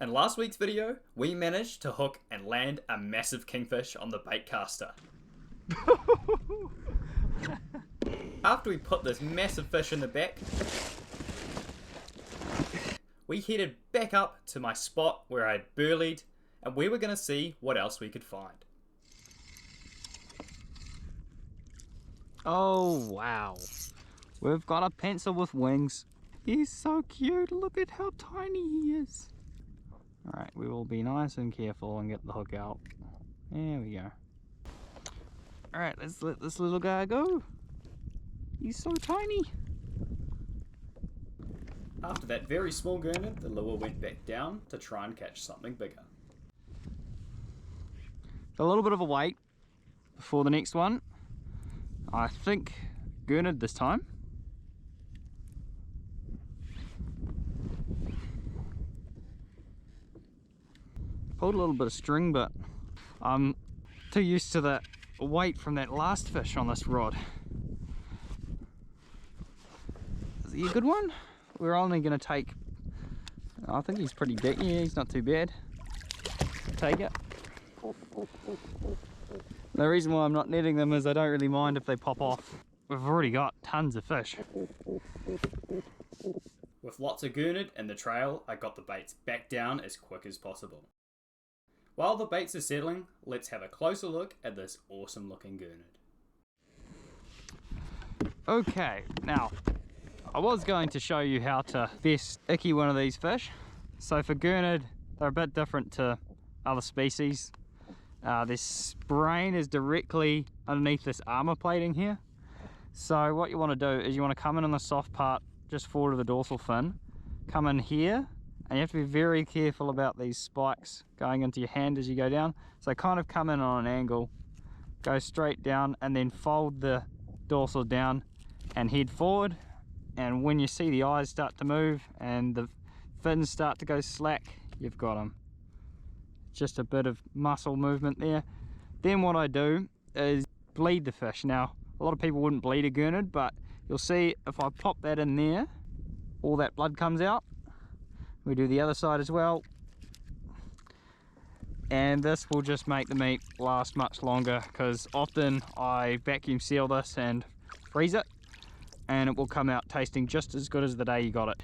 In last week's video, we managed to hook and land a massive kingfish on the bait caster. After we put this massive fish in the back, we headed back up to my spot where I had burleyed, and we were going to see what else we could find. Oh wow, we've got a pencil with wings. He's so cute, look at how tiny he is. Alright, we will be nice and careful and get the hook out. There we go. Alright, let's let this little guy go. He's so tiny. After that very small gurnard, the lure went back down to try and catch something bigger. A little bit of a wait before the next one. I think gurnard this time. Pulled a little bit of string, but I'm too used to the weight from that last fish on this rod. Is he a good one? We're only going to take, I think he's pretty big. Yeah, he's not too bad. Take it. The reason why I'm not netting them is I don't really mind if they pop off. We've already got tons of fish. With lots of gurnard in the trail, I got the baits back down as quick as possible. While the baits are settling, let's have a closer look at this awesome looking gurnard. Okay, now I was going to show you how to best icky one of these fish. So for gurnard, they're a bit different to other species. This brain is directly underneath this armor plating here. So what you want to do is you want to come in on the soft part just forward of the dorsal fin, come in here, and you have to be very careful about these spikes going into your hand as you go down. So kind of come in on an angle, go straight down, and then fold the dorsal down and head forward. And when you see the eyes start to move and the fins start to go slack, you've got them. Just a bit of muscle movement there. Then what I do is bleed the fish. Now, a lot of people wouldn't bleed a gurnard, but you'll see if I pop that in there, all that blood comes out. We do the other side as well. And this will just make the meat last much longer, because often I vacuum seal this and freeze it, and it will come out tasting just as good as the day you got it.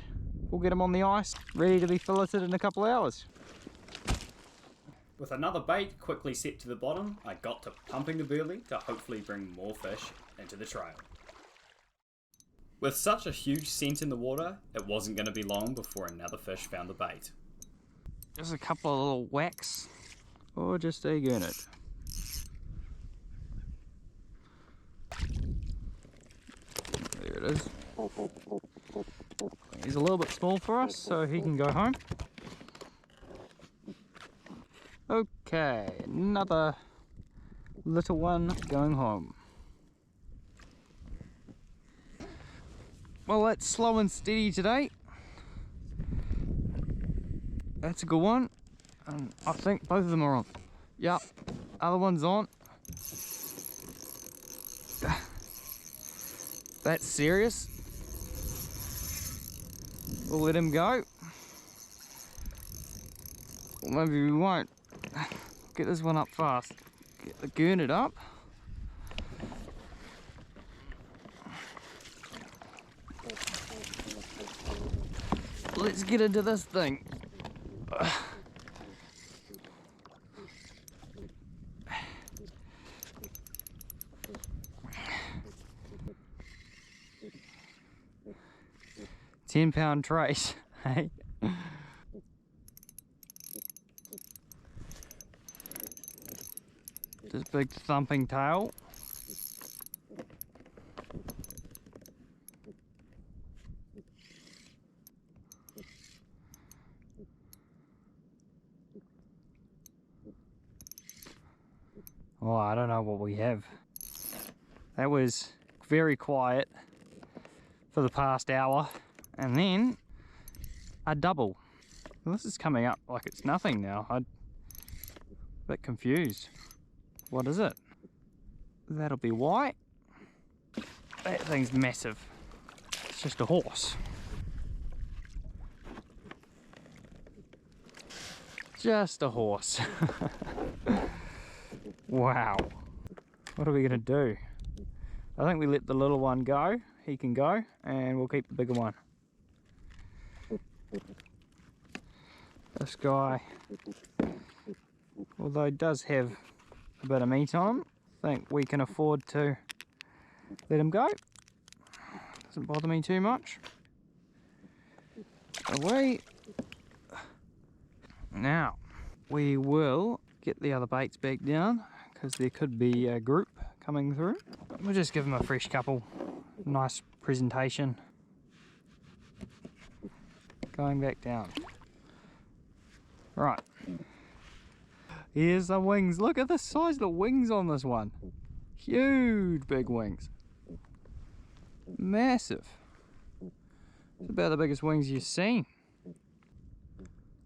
We'll get them on the ice, ready to be filleted in a couple of hours. With another bait quickly set to the bottom, I got to pumping the burley to hopefully bring more fish into the trail. With such a huge scent in the water, it wasn't going to be long before another fish found the bait. Just a couple of little whacks, or just a gurnard. There it is. He's a little bit small for us, so he can go home. Okay, another little one going home. Well, that's slow and steady today. That's a good one. I think both of them are on. Yep, other one's on. That's serious. We'll let him go. Or maybe we won't. Get this one up fast. Get the gurnard up. Let's get into this thing. £10 trace, hey? This big thumping tail. Oh, I don't know what we have. That was very quiet for the past hour, and then a double. Well, this is coming up like it's nothing now. I'm a bit confused. What is it? That'll be white. That thing's massive. It's just a horse. Just a horse. Wow. What are we gonna do? I think we let the little one go. He can go, and we'll keep the bigger one. This guy, although he does have a bit of meat on him, I think we can afford to let him go. Doesn't bother me too much. Away. Now, we will get the other baits back down because there could be a group coming through. We'll just give them a fresh couple. Nice presentation. Going back down. Right. Here's the wings. Look at the size of the wings on this one. Huge big wings. Massive. It's about the biggest wings you've seen.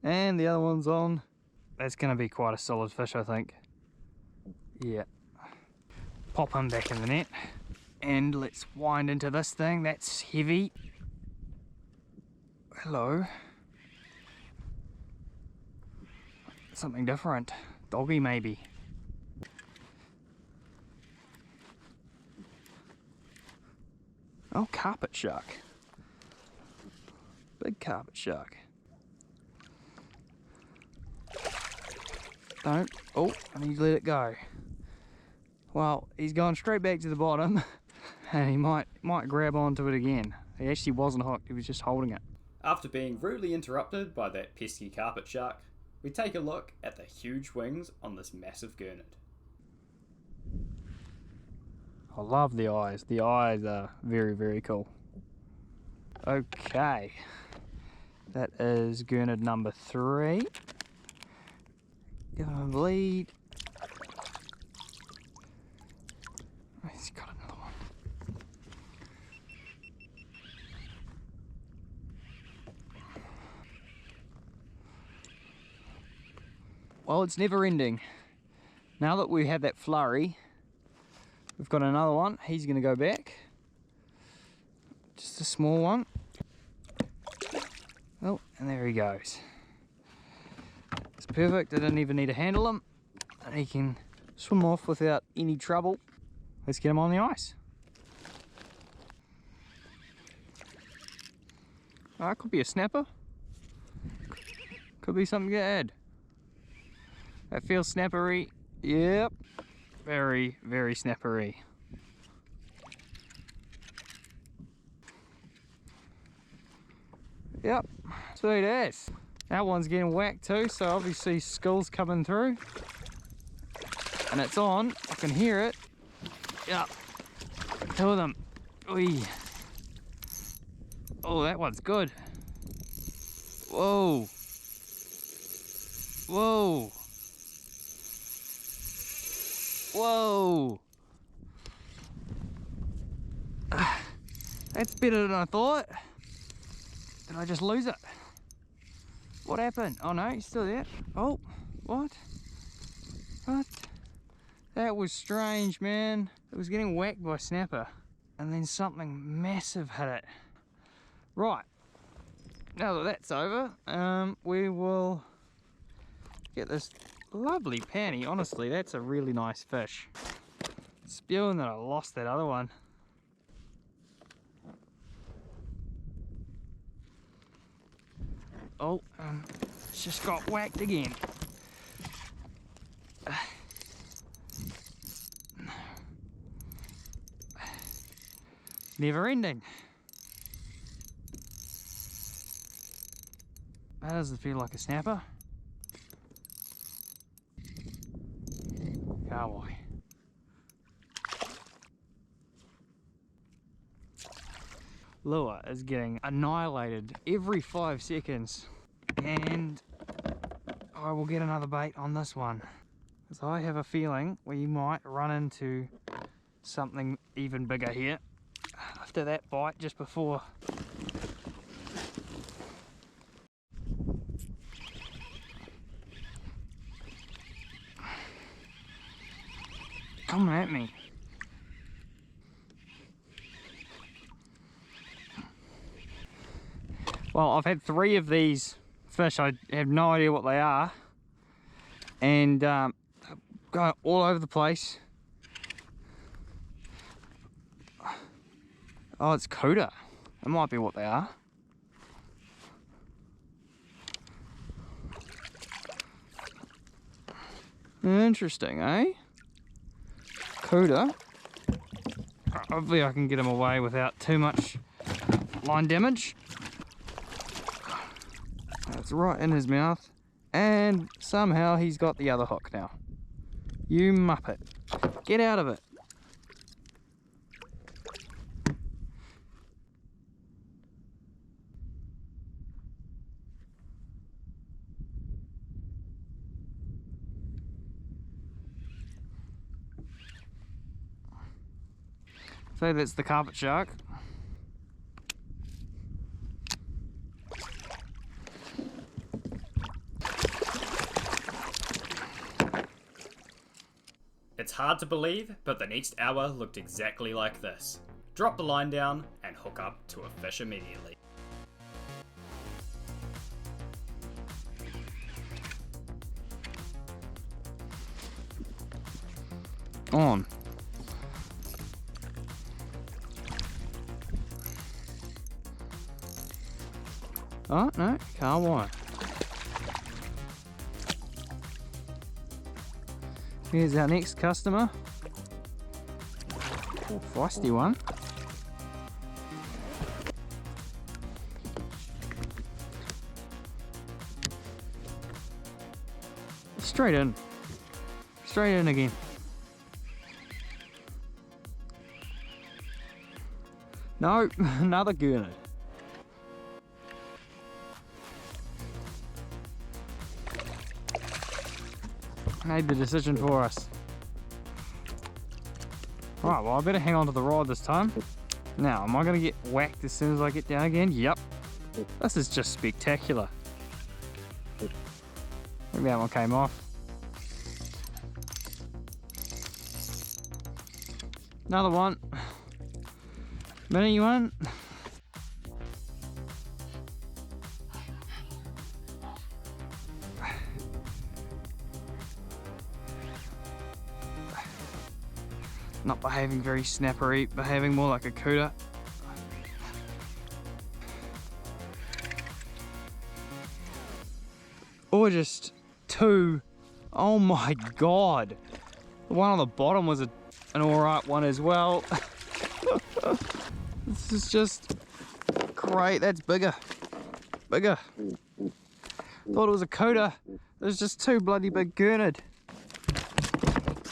And the other one's on. That's going to be quite a solid fish, I think. Yeah. Pop him back in the net. And let's wind into this thing. That's heavy. Hello. Something different. Doggy maybe. Oh, carpet shark. Big carpet shark. Don't. Oh, I need to let it go. Well, he's gone straight back to the bottom, and he might grab onto it again. He actually wasn't hooked, he was just holding it. After being rudely interrupted by that pesky carpet shark, we take a look at the huge wings on this massive gurnard. I love the eyes. The eyes are very, very cool. Okay. That is gurnard number 3. Give him a bleed. He's got another one. Well, it's never ending. Now that we have that flurry, we've got another one. He's going to go back. Just a small one. Oh, and there he goes. It's perfect. I didn't even need to handle him. And he can swim off without any trouble. Let's get him on the ice. Oh, it could be a snapper. Could be something to add. That feels snappery. Yep. Very, very snappery. Yep. Sweet ass. That one's getting whacked too, so obviously school's coming through. And it's on. I can hear it. Yep. 2 of them. Oy. Oh, that one's good. Whoa. Whoa. Whoa. That's better than I thought. Did I just lose it? What happened? Oh no, he's still there. Oh, what? What? That was strange, man. It was getting whacked by snapper. And then something massive hit it. Right. Now that that's over, we will get this lovely panty. Honestly, that's a really nice fish. Spewing that I lost that other one. Oh, it's just got whacked again. It's never ending. That doesn't feel like a snapper. Kahawai. Lure is getting annihilated every 5 seconds, and I will get another bait on this one, because I have a feeling we might run into something even bigger here after that bite just before. Come at me. Well, I've had 3 of these fish. I have no idea what they are. and going all over the place. Oh, it's Coda. It might be what they are. Interesting, eh? Coda. Hopefully I can get him away without too much line damage. That's right in his mouth. And somehow he's got the other hook now. You muppet. Get out of it. So that's the carpet shark. It's hard to believe, but the next hour looked exactly like this. Drop the line down and hook up to a fish immediately. On. Oh, no, Kahawai. Here's our next customer. Oh, feisty one. Straight in. Straight in again. No, another Gurnard. Made the decision for us. Right, well I better hang on to the rod this time. Now, am I going to get whacked as soon as I get down again? Yep. This is just spectacular. Maybe that one came off. Another one. Mini one. Not behaving very snappery, behaving more like a cooter. Or just two. Oh my god. The one on the bottom was an alright one as well. This is just great. That's bigger. Bigger. Thought it was a coda. There's just two bloody big Gurnard.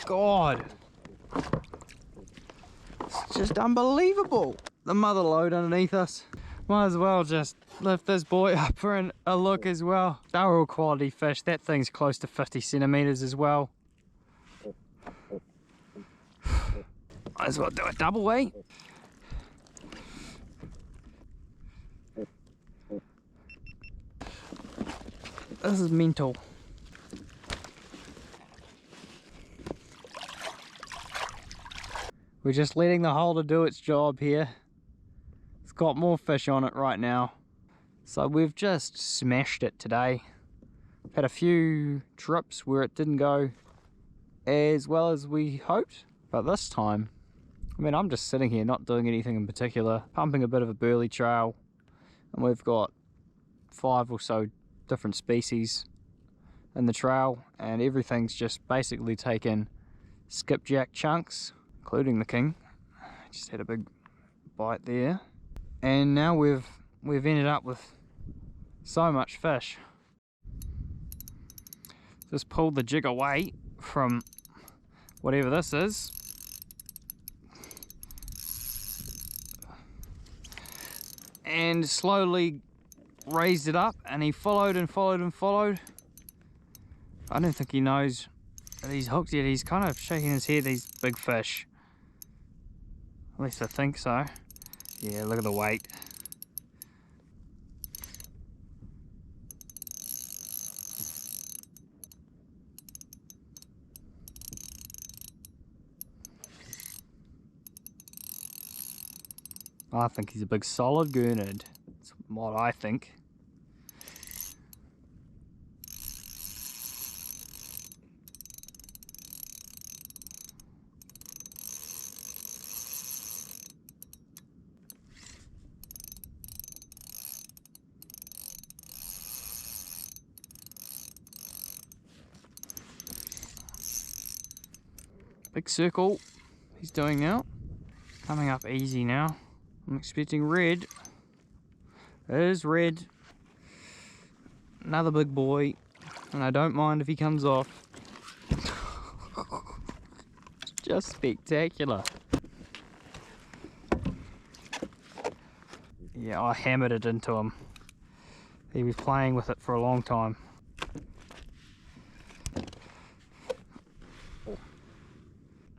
God. It's just unbelievable. The mother lode underneath us. Might as well just lift this boy up for a look as well. They're all quality fish. That thing's close to 50 centimeters as well. Might as well do a double, eh? This is mental. We're just letting the holder do its job here. It's got more fish on it right now. So we've just smashed it today. Had a few trips where it didn't go as well as we hoped. But this time, I mean, I'm just sitting here not doing anything in particular, pumping a bit of a burley trail. And we've got 5 or so different species in the trail, and everything's just basically taken skipjack chunks, including the king. Just had a big bite there, and now we've ended up with so much fish. Just pulled the jig away from whatever this is, and slowly raised it up, and he followed and followed and followed. I don't think he knows that he's hooked yet. He's kind of shaking his head, these big fish. At least I think so. Yeah, look at the weight. I think he's a big solid Gurnard. That's what I think. Big circle he's doing now. Coming up easy now. I'm expecting red. It is red. Another big boy. And I don't mind if he comes off. Just spectacular. Yeah, I hammered it into him. He was playing with it for a long time.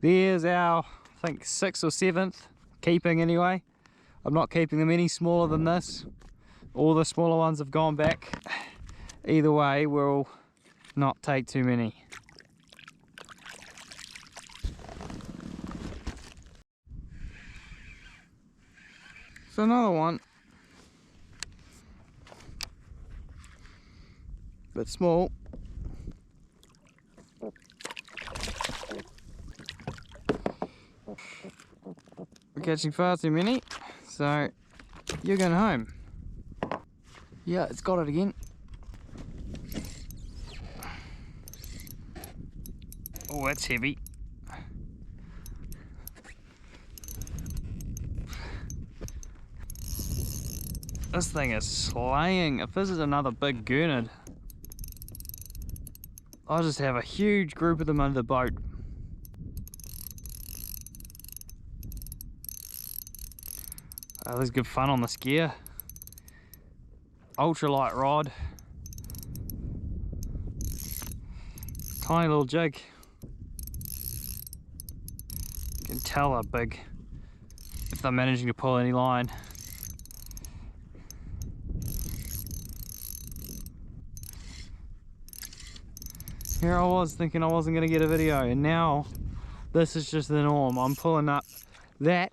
There's our, I think, 6th or 7th, keeping anyway. I'm not keeping them any smaller than this. All the smaller ones have gone back. Either way, we'll not take too many. So another one. Bit small. We're catching far too many, so you're going home. Yeah, it's got it again. Oh, that's heavy. This thing is slaying. If this is another big Gurnard, I'll just have a huge group of them under the boat. Oh, this is good fun on this gear. Ultralight rod. Tiny little jig. You can tell they're big if they're managing to pull any line. Here I was thinking I wasn't going to get a video, and now this is just the norm. I'm pulling up that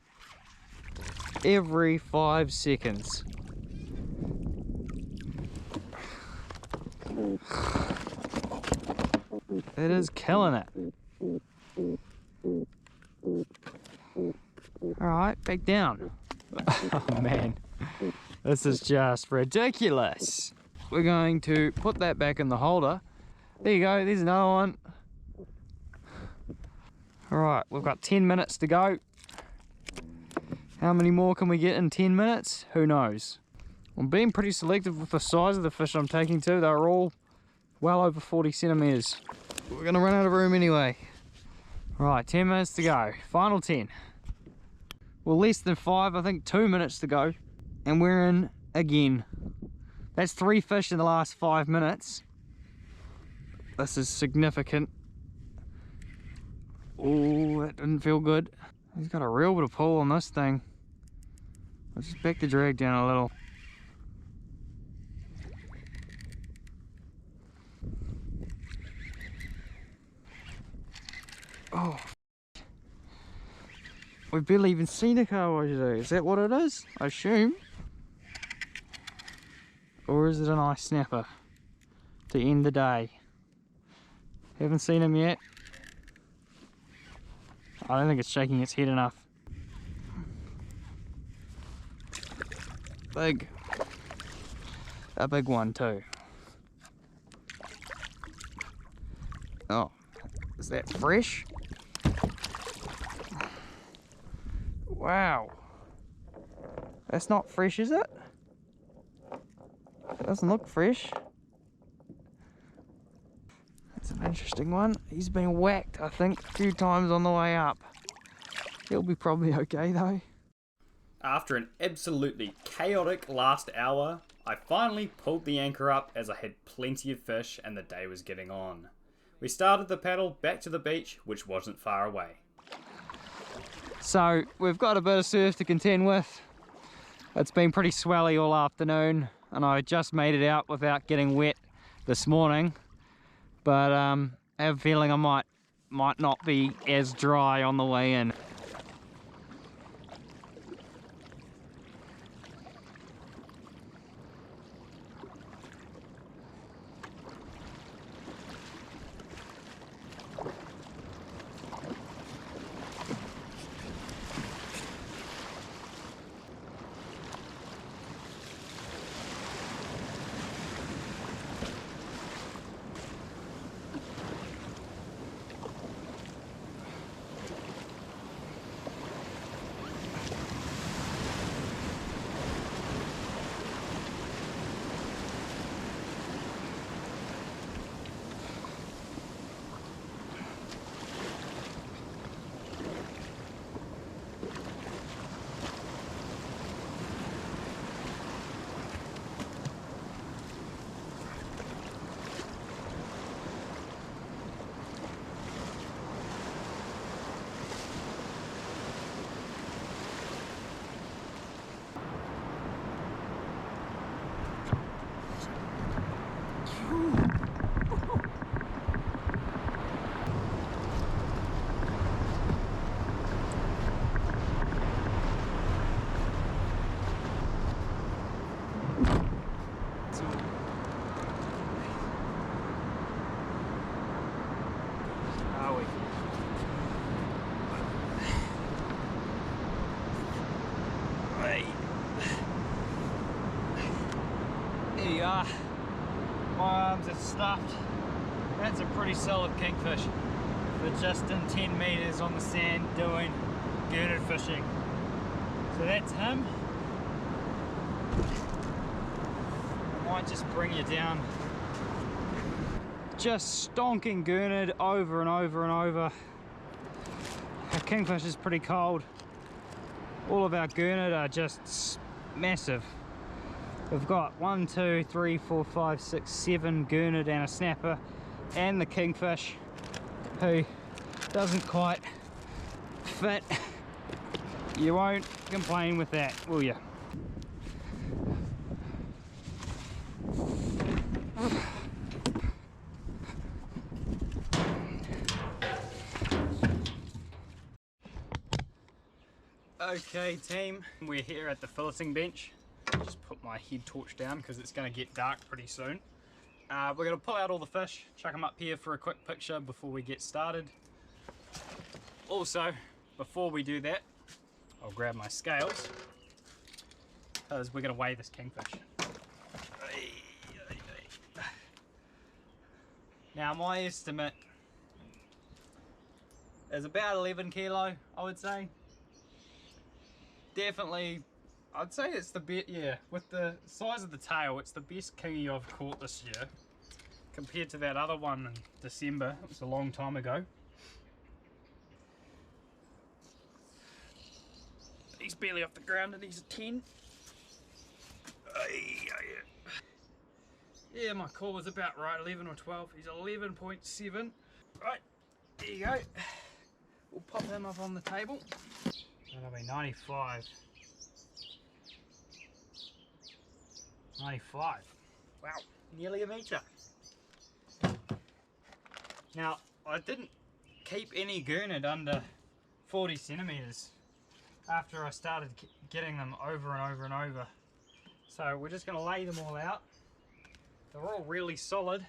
every 5 seconds. It is killing it. Alright, back down. Oh man, this is just ridiculous. We're going to put that back in the holder. There you go, there's another one. Alright, we've got 10 minutes to go. How many more can we get in 10 minutes? Who knows? I'm being pretty selective with the size of the fish I'm taking too. They're all well over 40 centimeters. We're going to run out of room anyway. Right, 10 minutes to go. Final 10. Well, less than 5, I think 2 minutes to go. And we're in again. That's 3 fish in the last 5 minutes. This is significant. Oh, that didn't feel good. He's got a real bit of pull on this thing. Let's just back the drag down a little. Oh, we've barely even seen a kahawai today. Is that what it is? I assume. Or is it a nice snapper to end the day? Haven't seen him yet. I don't think it's shaking its head enough. Big. A big one too. Oh, is that fresh? Wow. That's not fresh, is it? It doesn't look fresh. That's an interesting one. He's been whacked, I think, a few times on the way up. He'll be probably okay though. After an absolutely chaotic last hour, I finally pulled the anchor up as I had plenty of fish and the day was getting on. We started the paddle back to the beach, which wasn't far away. So we've got a bit of surf to contend with. It's been pretty swelly all afternoon and I just made it out without getting wet this morning. But I have a feeling I might not be as dry on the way in. bags are stuffed. That's a pretty solid kingfish for just in 10 meters on the sand doing Gurnard fishing. So that's him. I might just bring you down. Just stonking Gurnard over and over and over. Our kingfish is pretty cold. All of our Gurnard are just massive. We've got 1, 2, 3, 4, 5, 6, 7 Gurnard and a snapper, and the kingfish who doesn't quite fit. You won't complain with that, will you? Okay team, we're here at the filleting bench. Just put my head torch down because it's going to get dark pretty soon. We're going to pull out all the fish, chuck them up here for a quick picture before we get started. Also, before we do that, I'll grab my scales because we're going to weigh this kingfish. Now my estimate is about 11 kilo, I would say. Definitely, I'd say it's the best, yeah, with the size of the tail, it's the best kingy I've caught this year. Compared to that other one in December, it was a long time ago. He's barely off the ground and he's a 10. Yeah, my call was about right, 11 or 12. He's 11.7. Right, there you go. We'll pop him up on the table. That'll be 95. 95. Wow, nearly a metre. Now, I didn't keep any Gurnard under 40 centimetres after I started getting them over and over and over. So we're just going to lay them all out. They're all really solid,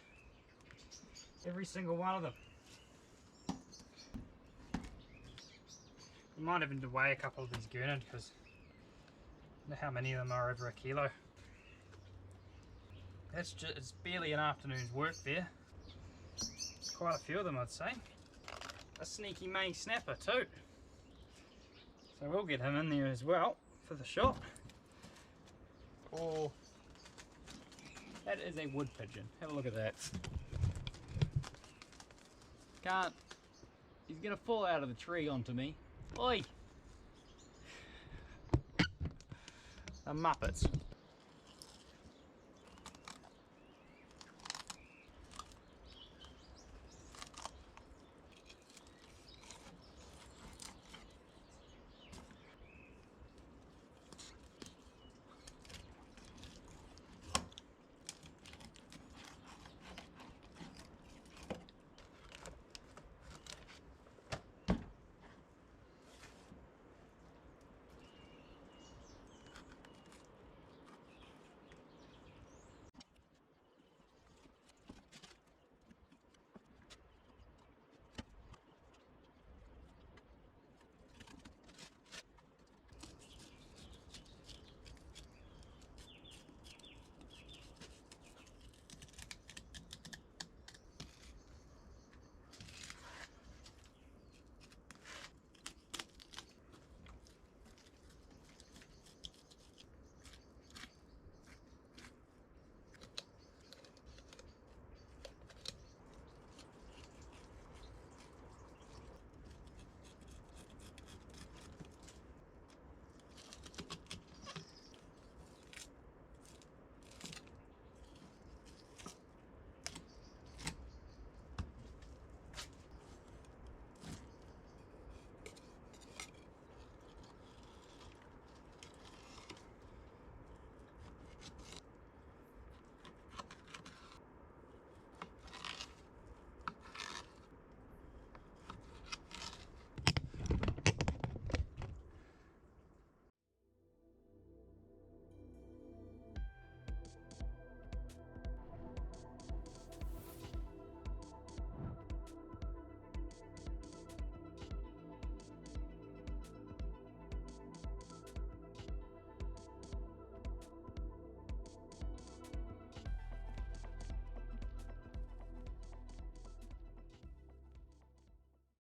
every single one of them. We might even weigh a couple of these Gurnard because I don't know how many of them are over a kilo. That's just, it's barely an afternoon's work there. Quite a few of them, I'd say. A sneaky May snapper too. So we'll get him in there as well for the shot. Or that is a wood pigeon. Have a look at that. Can't. He's gonna fall out of the tree onto me. Oi! The Muppets.